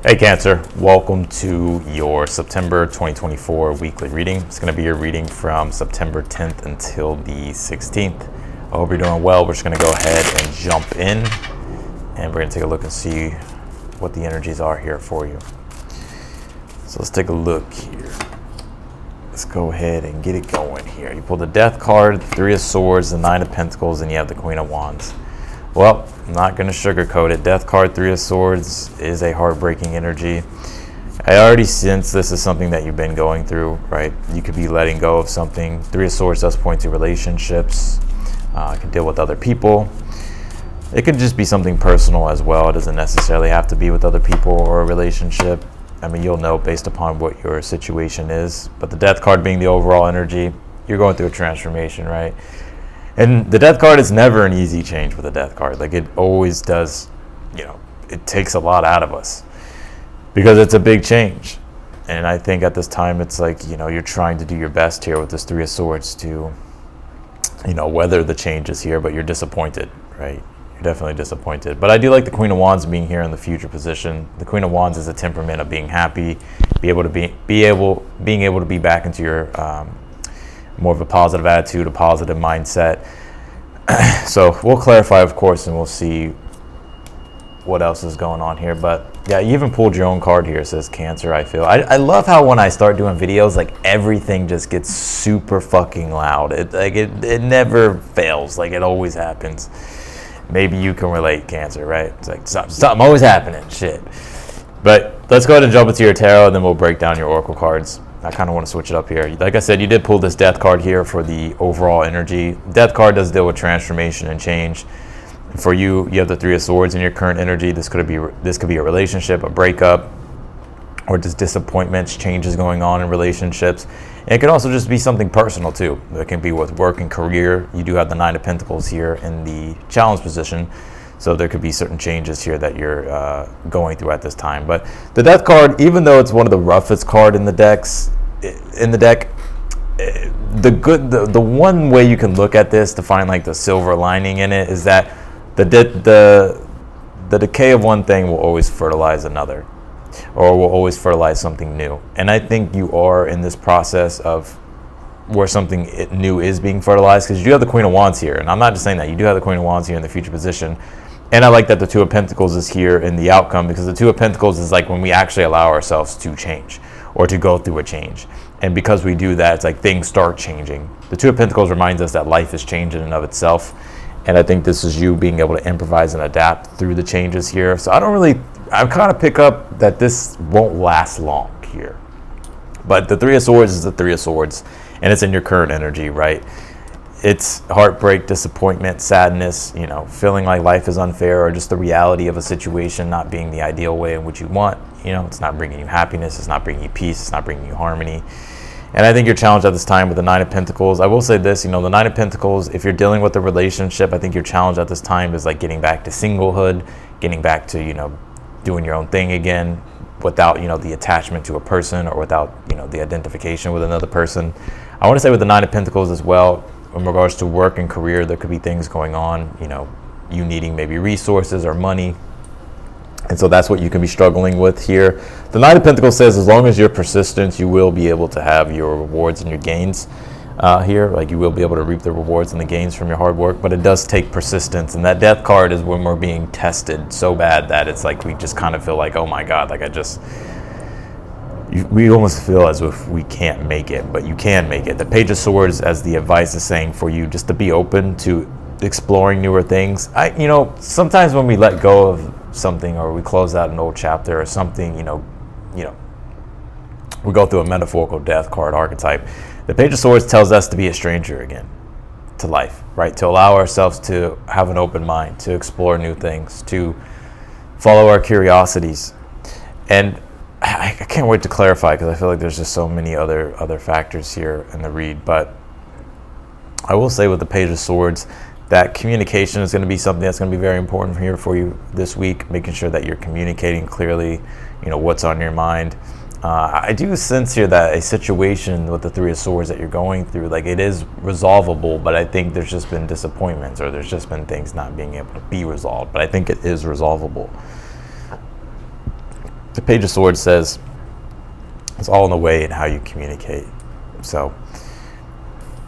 Hey Cancer, welcome to your September 2024 weekly reading. It's going to be your reading from September 10th until the 16th. I hope you're doing well. We're just going to go ahead and jump in and we're going to take a look and see what the energies are here for you. So let's take a look here. Let's go ahead and get it going here. You pull the Death card, the Three of Swords, the Nine of Pentacles, and you have the Queen of Wands. Well, I'm not going to sugarcoat it. Death card, Three of Swords is a heartbreaking energy. I already sense this is something that you've been going through, right? You could be letting go of something. Three of Swords does point to relationships. It can deal with other people. It could just be something personal as well. It doesn't necessarily have to be with other people or a relationship. I mean, you'll know based upon what your situation is. But the Death card being the overall energy, you're going through a transformation, right? And the Death card is never an easy change with a Death card. Like it always does, it takes a lot out of us because it's a big change. And I think at this time it's like, you're trying to do your best here with this Three of Swords to, weather the changes here, but you're disappointed, right? You're definitely disappointed. But I do like the Queen of Wands being here in the future position. The Queen of Wands is a temperament of being happy, being able to be back into your more of a positive attitude, a positive mindset. So we'll clarify, of course, and we'll see what else is going on here. But yeah, you even pulled your own card here. It says Cancer, I feel. I love how when I start doing videos, like everything just gets super fucking loud. It never fails. Like it always happens. Maybe you can relate, Cancer, right? It's like something always happening, shit. But let's go ahead and jump into your tarot, and then we'll break down your oracle cards. I kind of want to switch it up here. Like I said, you did pull this Death card here for the overall energy. Death card does deal with transformation and change. For you, you have the Three of Swords in your current energy. This could be a relationship, a breakup, or just disappointments, changes going on in relationships. And it can also just be something personal too. It can be with work and career. You do have the Nine of Pentacles here in the challenge position. So there could be certain changes here that you're going through at this time. But the Death card, even though it's one of the roughest card in the deck, the one way you can look at this to find like the silver lining in it is that the decay of one thing will always fertilize another, or will always fertilize something new. And I think you are in this process of where something new is being fertilized, because you do have the Queen of Wands here. And I'm not just saying that. You do have the Queen of Wands here in the future position. And I like that the Two of Pentacles is here in the outcome, because the Two of Pentacles is like when we actually allow ourselves to change or to go through a change. And because we do that, it's like things start changing. The Two of Pentacles reminds us that life is changing in and of itself. And I think this is you being able to improvise and adapt through the changes here. So I kind of pick up that this won't last long here. But the Three of Swords is the Three of Swords, and it's in your current energy, right? It's heartbreak, disappointment, sadness, feeling like life is unfair, or just the reality of a situation not being the ideal way in which you want. It's not bringing you happiness, it's not bringing you peace, it's not bringing you harmony. And I think you're challenged at this time with the Nine of Pentacles. I will say this, the Nine of Pentacles, if you're dealing with a relationship, I think your challenge at this time is like getting back to singlehood, getting back to, doing your own thing again without, the attachment to a person, or without, the identification with another person. I want to say with the Nine of Pentacles as well, in regards to work and career, there could be things going on, you needing maybe resources or money. And so that's what you can be struggling with here. The Nine of Pentacles says as long as you're persistent, you will be able to have your rewards and your gains here. Like you will be able to reap the rewards and the gains from your hard work, but it does take persistence. And that Death card is when we're being tested so bad that it's like we just kind of feel like, oh my God, like we almost feel as if we can't make it, but you can make it. The Page of Swords, as the advice is saying for you, just to be open to exploring newer things. Sometimes when we let go of something, or we close out an old chapter or something, we go through a metaphorical death card archetype. The Page of Swords tells us to be a stranger again to life, right? To allow ourselves to have an open mind, to explore new things, to follow our curiosities. And I can't wait to clarify, because I feel like there's just so many other factors here in the read. But I will say with the Page of Swords that communication is going to be something that's going to be very important here for you this week, making sure that you're communicating clearly, what's on your mind. I do sense here that a situation with the Three of Swords that you're going through, like it is resolvable, but I think there's just been disappointments, or there's just been things not being able to be resolved, but I think it is resolvable. The Page of Swords says it's all in the way and how you communicate. So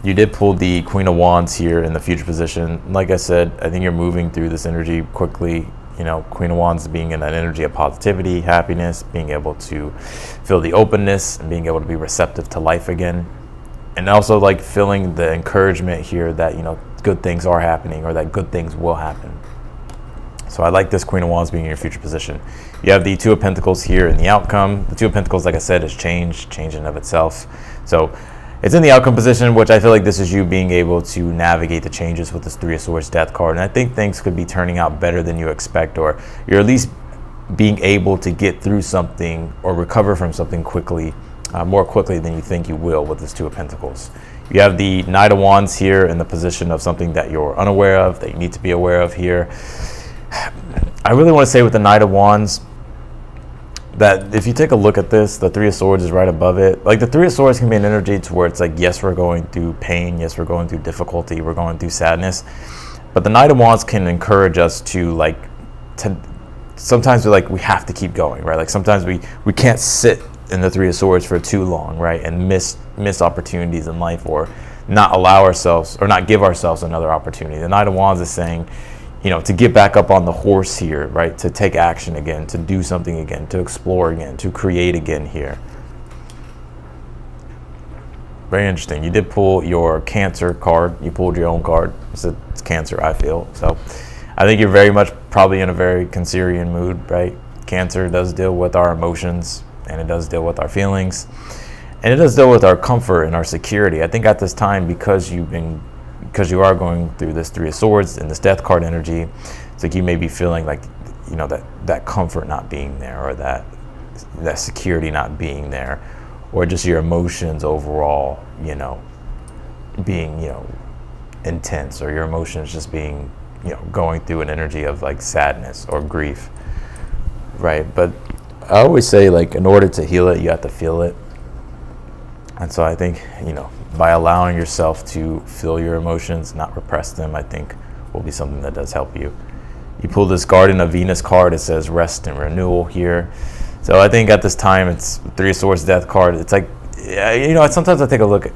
you did pull the Queen of Wands here in the future position. Like I said, I think you're moving through this energy quickly. You know, Queen of Wands being in that energy of positivity, happiness, being able to feel the openness and being able to be receptive to life again. And also like feeling the encouragement here that, you know, good things are happening or that good things will happen. So I like this Queen of Wands being in your future position. You have the Two of Pentacles here in the outcome. The Two of Pentacles, like I said, is change in of itself. So it's in the outcome position, which I feel like this is you being able to navigate the changes with this Three of Swords Death card. And I think things could be turning out better than you expect, or you're at least being able to get through something or recover from something quickly, more quickly than you think you will with this Two of Pentacles. You have the Knight of Wands here in the position of something that you're unaware of, that you need to be aware of here. I really want to say with the Knight of Wands that if you take a look at this, the Three of Swords is right above it. Like the Three of Swords can be an energy to where it's like, yes, we're going through pain. Yes, we're going through difficulty. We're going through sadness. But the Knight of Wands can encourage us to sometimes we have to keep going, right? Like sometimes we can't sit in the Three of Swords for too long, right? And miss opportunities in life, or not allow ourselves or not give ourselves another opportunity. The Knight of Wands is saying, you know, to get back up on the horse here, right? To take action again, to do something again, to explore again, to create again here. Very interesting. You did pull your Cancer card. You pulled your own card. It's Cancer, I feel. So I think you're very much probably in a very Cancerian mood, right? Cancer does deal with our emotions, and it does deal with our feelings, and it does deal with our comfort and our security. I think at this time, because you are going through this Three of Swords and this Death card energy, it's like you may be feeling like, you know, that comfort not being there, or that security not being there, or just your emotions overall, you know, being, you know, intense, or your emotions just being, you know, going through an energy of like sadness or grief, right? But I always say, like, in order to heal it, you have to feel it. And so I think, you know, by allowing yourself to feel your emotions, not repress them, I think will be something that does help you. You pull this Garden of Venus card. It says rest and renewal here. So I think at this time, it's Three of Swords Death card. It's like, you know, sometimes I take a look,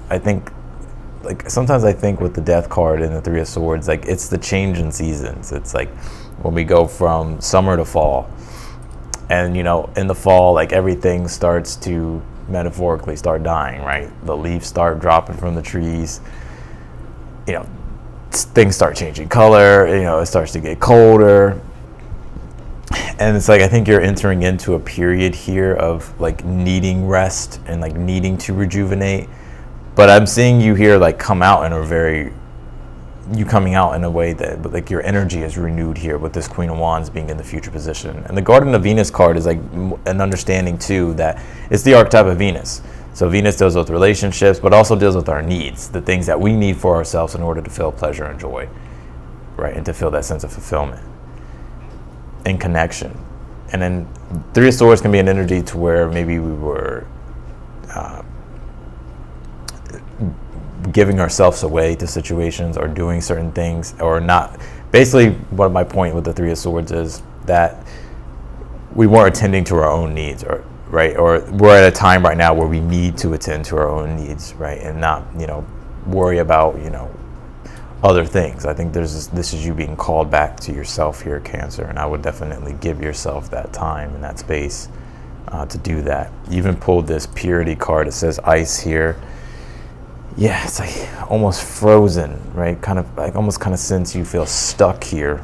sometimes I think with the Death card and the Three of Swords, like it's the change in seasons. It's like when we go from summer to fall. And, you know, in the fall, like everything starts to metaphorically start dying, right? The leaves start dropping from the trees. You know, things start changing color. You know, it starts to get colder. And it's like, I think you're entering into a period here of like needing rest and like needing to rejuvenate. But I'm seeing you here like coming out in a way that like your energy is renewed here with this Queen of Wands being in the future position. And the Garden of Venus card is like an understanding too that it's the archetype of Venus. So Venus deals with relationships, but also deals with our needs, the things that we need for ourselves in order to feel pleasure and joy, right? And to feel that sense of fulfillment and connection. And then Three of Swords can be an energy to where maybe we were giving ourselves away to situations or doing certain things or not. Basically, what my point with the Three of Swords is that we weren't attending to our own needs, or right, or we're at a time right now where we need to attend to our own needs, right, and not, you know, worry about, you know, other things. I think this is you being called back to yourself here, Cancer, and I would definitely give yourself that time and that space to do that. You even pulled this Purity card. It says ice here. Yeah, it's like almost frozen, right? Kind of like almost kind of sense you feel stuck here.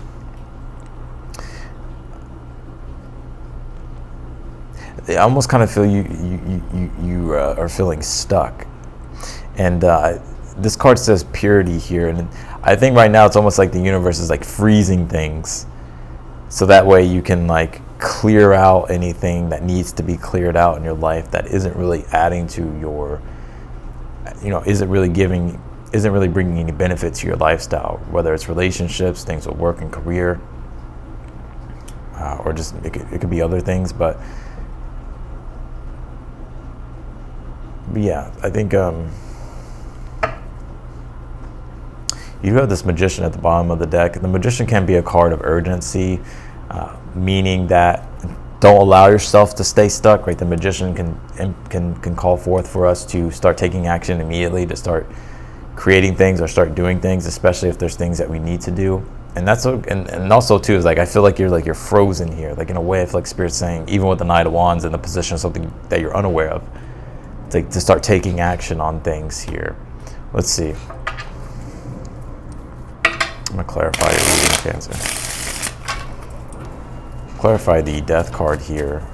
I almost kind of feel you are feeling stuck. And this card says purity here, and I think right now it's almost like the universe is like freezing things, so that way you can like clear out anything that needs to be cleared out in your life that isn't really adding to your, you know, isn't really bringing any benefit to your lifestyle, whether it's relationships, things with work and career, or just it could be other things. But yeah, I think you have this Magician at the bottom of the deck. The Magician can be a card of urgency, meaning that don't allow yourself to stay stuck, right? The Magician can call forth for us to start taking action immediately, to start creating things or start doing things, especially if there's things that we need to do. And that's and also too is like, I feel like you're frozen here, like in a way. I feel like Spirit's saying, even with the Knight of Wands in the position of something that you're unaware of, it's like to start taking action on things here. Let's see. I'm gonna clarify your reading, Cancer. Clarify the Death card here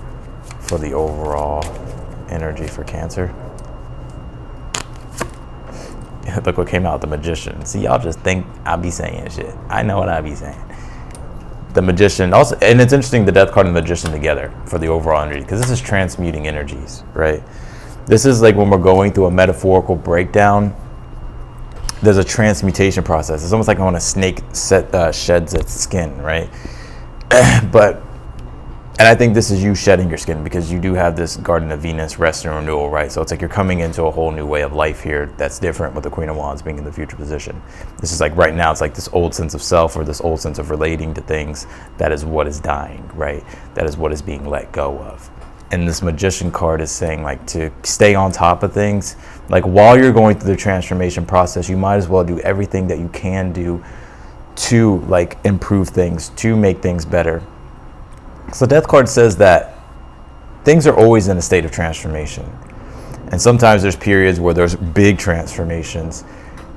for the overall energy for Cancer. Look what came out, the Magician. See, y'all just think I be saying shit. I know what I be saying. The Magician also, and it's interesting, the Death card and the Magician together for the overall energy, because this is transmuting energies, right? This is like when we're going through a metaphorical breakdown, there's a transmutation process. It's almost like when a snake sheds its skin, right? And I think this is you shedding your skin, because you do have this Garden of Venus, rest and renewal, right? So it's like you're coming into a whole new way of life here that's different, with the Queen of Wands being in the future position. This is like right now, it's like this old sense of self, or this old sense of relating to things. That is what is dying, right? That is what is being let go of. And this Magician card is saying, like, to stay on top of things. Like, while you're going through the transformation process, you might as well do everything that you can do to, like, improve things, to make things better. So Death card says that things are always in a state of transformation. And sometimes there's periods where there's big transformations,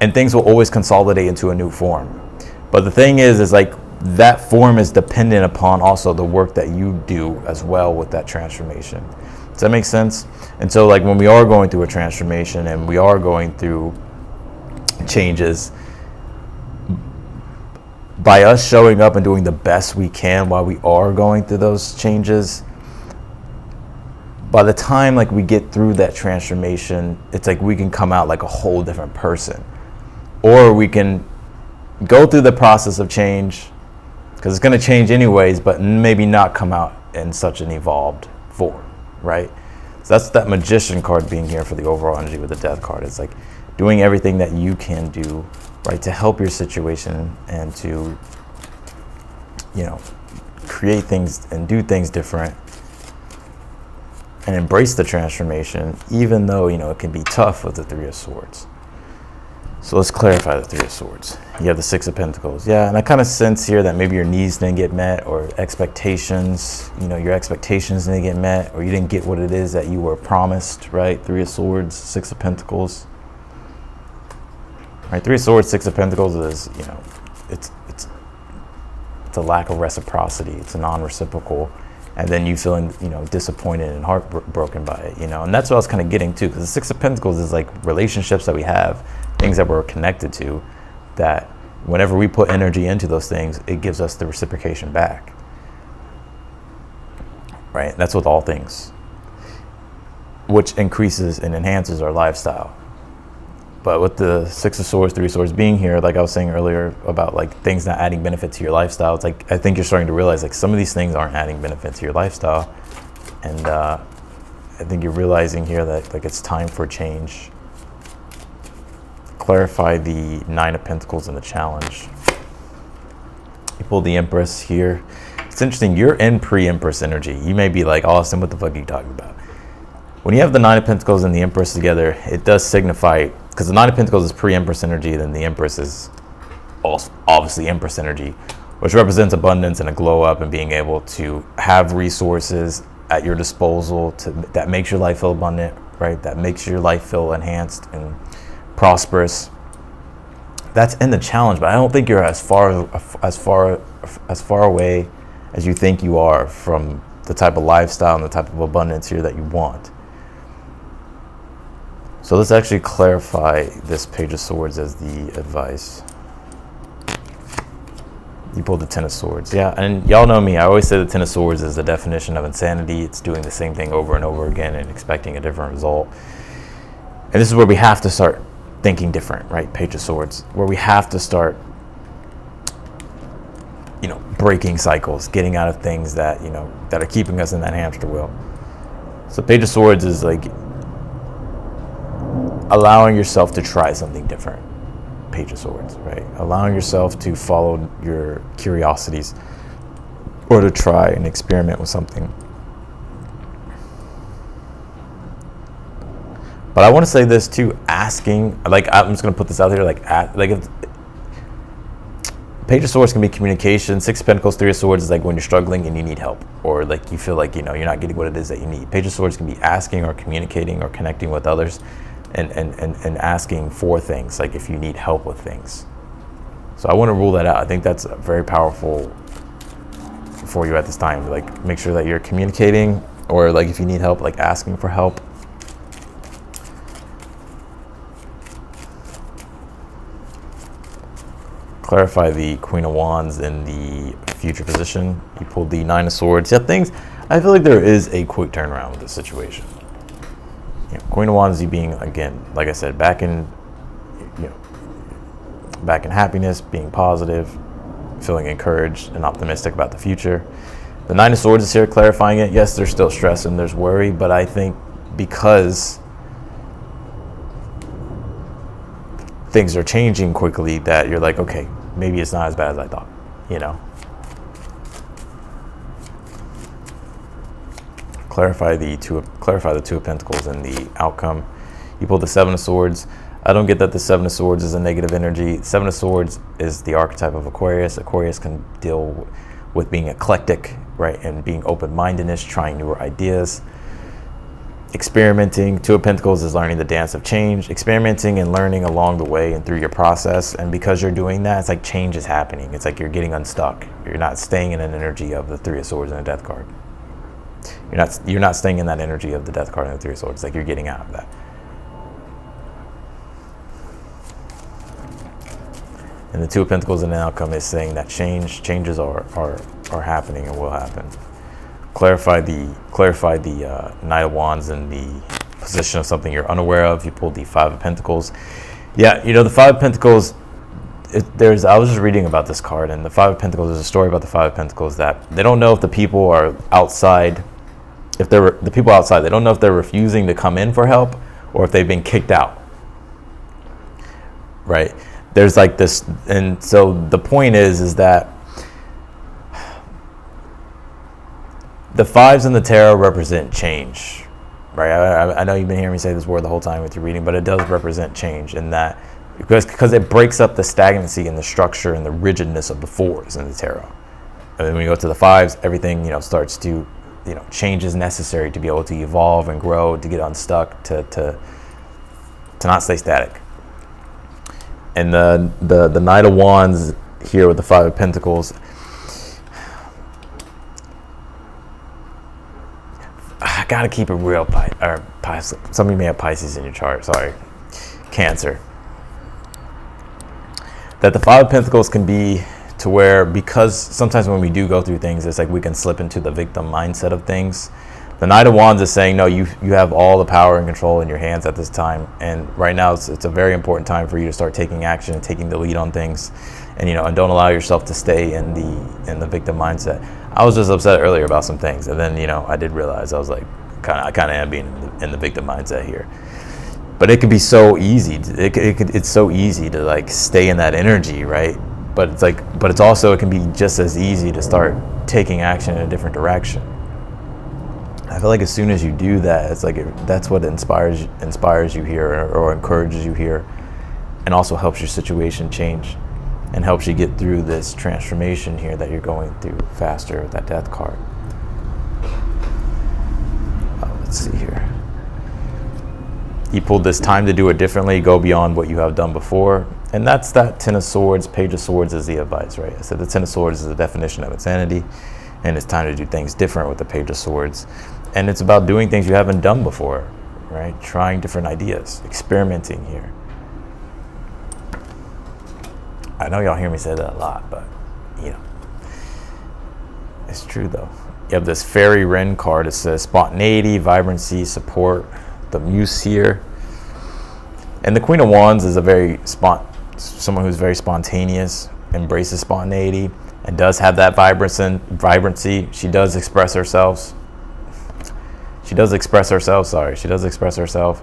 and things will always consolidate into a new form. But the thing is like, that form is dependent upon also the work that you do as well with that transformation. Does that make sense? And so, like, when we are going through a transformation and we are going through changes, by us showing up and doing the best we can while we are going through those changes, by the time, like, we get through that transformation, it's like we can come out like a whole different person. Or we can go through the process of change, because it's going to change anyways, but maybe not come out in such an evolved form, right? So that's that Magician card being here for the overall energy with the Death card. It's like doing everything that you can do, right, to help your situation and to, you know, create things and do things different and embrace the transformation, even though, you know, it can be tough with the Three of Swords. So let's clarify the Three of Swords. You have the Six of Pentacles. Yeah, and I kind of sense here that maybe your needs didn't get met, or expectations, you know, your expectations didn't get met, or you didn't get what it is that you were promised, right? Three of Swords, Six of Pentacles. Right, Three of Swords, Six of Pentacles is, you know, it's a lack of reciprocity. It's a non-reciprocal. And then you feeling, you know, disappointed and heartbroken by it, you know. And that's what I was kind of getting to, because the Six of Pentacles is like relationships that we have, things that we're connected to, that whenever we put energy into those things, it gives us the reciprocation back. Right? That's with all things, which increases and enhances our lifestyle. But with the Six of Swords, Three of Swords being here, like I was saying earlier about like things not adding benefit to your lifestyle, it's like I think you're starting to realize like some of these things aren't adding benefit to your lifestyle. And I think you're realizing here that like it's time for change. Clarify the Nine of Pentacles and the challenge. You pull the Empress here. It's interesting, you're in pre-Empress energy. You may be like, Austin, what the fuck are you talking about? When you have the Nine of Pentacles and the Empress together, it does signify, because the Nine of Pentacles is pre-Empress energy, then the Empress is also obviously Empress energy, which represents abundance and a glow up and being able to have resources at your disposal that makes your life feel abundant, right? That makes your life feel enhanced and prosperous. That's in the challenge, but I don't think you're as far away as you think you are from the type of lifestyle and the type of abundance here that you want. So let's actually clarify this Page of Swords as the advice. You pulled the Ten of Swords. Yeah, and y'all know me. I always say the Ten of Swords is the definition of insanity. It's doing the same thing over and over again and expecting a different result. And this is where we have to start thinking different, right? Page of Swords, where we have to start, you know, breaking cycles, getting out of things that, you know, that are keeping us in that hamster wheel. So Page of Swords is like allowing yourself to try something different. Page of Swords, right? Allowing yourself to follow your curiosities or to try and experiment with something But I want to say this too, asking, like, I'm just going to put this out there, like if Page of Swords can be communication. Six of Pentacles, Three of Swords is like when you're struggling and you need help, or like you feel like, you're not getting what it is that you need. Page of Swords can be asking or communicating or connecting with others and asking for things, like if you need help with things. So I want to rule that out. I think that's very powerful for you at this time. Like, make sure that you're communicating, or like if you need help, like asking for help. Clarify the Queen of Wands in the future position. You pulled the Nine of Swords. Yeah, things, I feel like there is a quick turnaround with this situation. Queen of Wands, you being, again, like I said, back in happiness, being positive, feeling encouraged and optimistic about the future. The Nine of Swords is here clarifying it. Yes, there's still stress and there's worry, but I think because things are changing quickly, that you're like, okay, maybe it's not as bad as I thought, Clarify the Two of Pentacles in the outcome. You pulled the Seven of Swords. I don't get that the Seven of Swords is a negative energy. Seven of Swords is the archetype of Aquarius. Aquarius can deal with being eclectic, right, and being open-mindedness, trying newer ideas. Experimenting. Two of Pentacles is learning the dance of change, experimenting and learning along the way and through your process. And because you're doing that, it's like change is happening. It's like you're getting unstuck. You're not staying in an energy of the Three of Swords and the Death card. You're not staying in that energy of the Death card and the Three of Swords. It's like you're getting out of that. And the Two of Pentacles in the outcome is saying that changes are happening and will happen. Clarify the Knight of Wands in the position of something you're unaware of. You pulled the Five of Pentacles. Yeah, the Five of Pentacles, I was just reading about this card, and the Five of Pentacles, there's a story about the Five of Pentacles that they don't know if the people are outside, they don't know if they're refusing to come in for help or if they've been kicked out, right? There's like this, and so the point is that the fives in the tarot represent change, right? I know you've been hearing me say this word the whole time with your reading, but it does represent change in that, because it breaks up the stagnancy and the structure and the rigidness of the fours in the tarot. And then when you go to the fives, everything, starts to, change is necessary to be able to evolve and grow, to get unstuck, to not stay static. And the Knight of Wands here with the Five of Pentacles, I gotta keep it real, Pisces. Some of you may have Pisces in your chart, sorry. Cancer. That the Five of Pentacles can be to where, because sometimes when we do go through things, it's like we can slip into the victim mindset of things. The Knight of Wands is saying, no, you have all the power and control in your hands at this time. And right now it's a very important time for you to start taking action and taking the lead on things. And, and don't allow yourself to stay in the victim mindset. I was just upset earlier about some things. And then, I did realize I was like, I kind of am being in the victim mindset here. But it could be so easy. It's so easy to like stay in that energy, right? But it's also, it can be just as easy to start taking action in a different direction. I feel like as soon as you do that, it's like that's what inspires you here, or encourages you here, and also helps your situation change and helps you get through this transformation here that you're going through faster with that Death card. Let's see here. You pulled this time to do it differently, go beyond what you have done before. And that's that Ten of Swords. Page of Swords is the advice, right? I said the Ten of Swords is the definition of insanity, and it's time to do things different with the Page of Swords. And it's about doing things you haven't done before, right? Trying different ideas, experimenting here. I know y'all hear me say that a lot, but, it's true though. You have this Fairy Wren card. It says spontaneity, vibrancy, support, the Muse here. And the Queen of Wands is someone who's very spontaneous, embraces spontaneity, and does have that vibrancy. She does express herself. She does express herself.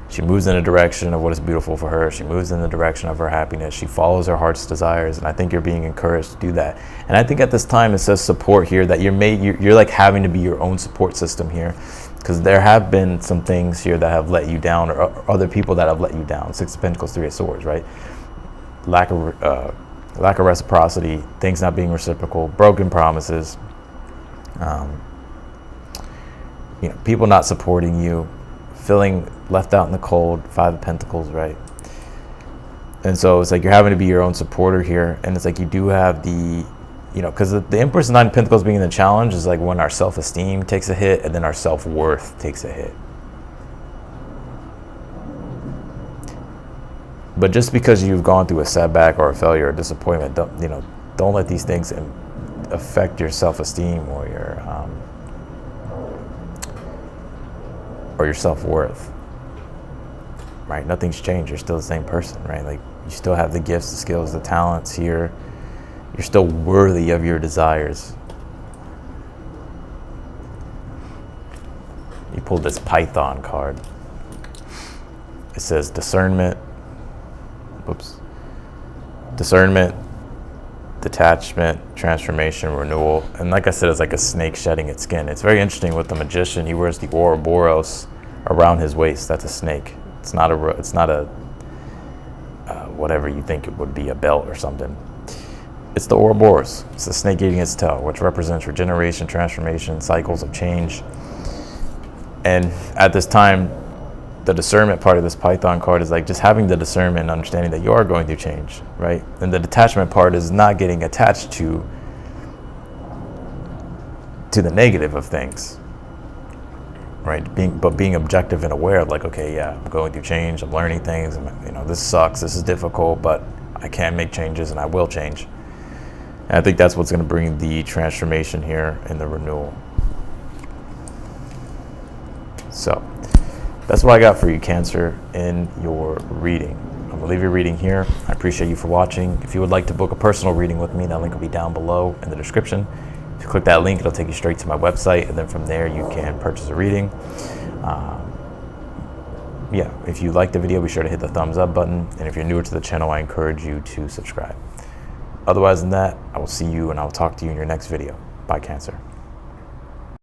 She moves in the direction of what is beautiful for her. She moves in the direction of her happiness. She follows her heart's desires, and I think you're being encouraged to do that. And I think at this time it says support here, that you're like having to be your own support system here, because there have been some things here that have let you down, or other people that have let you down. Six of Pentacles, Three of Swords, right? Lack of reciprocity, things not being reciprocal, broken promises, you know, people not supporting you, feeling left out in the cold. Five of Pentacles, right? And so it's like you're having to be your own supporter here, and it's like you do have the, you know, because the Empress and Nine of Pentacles being the challenge is like when our self-esteem takes a hit, and then our self-worth takes a hit. But just because you've gone through a setback or a failure or disappointment, don't let these things affect your self-esteem or your self-worth. Right? Nothing's changed. You're still the same person, right? Like, you still have the gifts, the skills, the talents here. You're still worthy of your desires. You pulled this Python card. It says discernment. Discernment, detachment, transformation, renewal. And like I said, it's like a snake shedding its skin. It's very interesting with the Magician. He wears the Ouroboros around his waist. That's a snake. It's not a whatever you think it would be, a belt or something. It's the Ouroboros. It's the snake eating its tail, which represents regeneration, transformation, cycles of change. And at this time, the discernment part of this Python card is like just having the discernment and understanding that you are going through change, right? And the detachment part is not getting attached to the negative of things, right? Being objective and aware of like, okay, yeah, I'm going through change, I'm learning things, and, you know, this sucks, this is difficult, but I can make changes and I will change. And I think that's what's going to bring the transformation here and the renewal. So that's what I got for you, Cancer, in your reading. I'm going to leave your reading here. I appreciate you for watching. If you would like to book a personal reading with me, that link will be down below in the description. If you click that link, it'll take you straight to my website, and then from there you can purchase a reading. Yeah, if you liked the video, be sure to hit the thumbs up button. And if you're newer to the channel, I encourage you to subscribe. Otherwise than that, I will see you and I will talk to you in your next video. Bye, Cancer.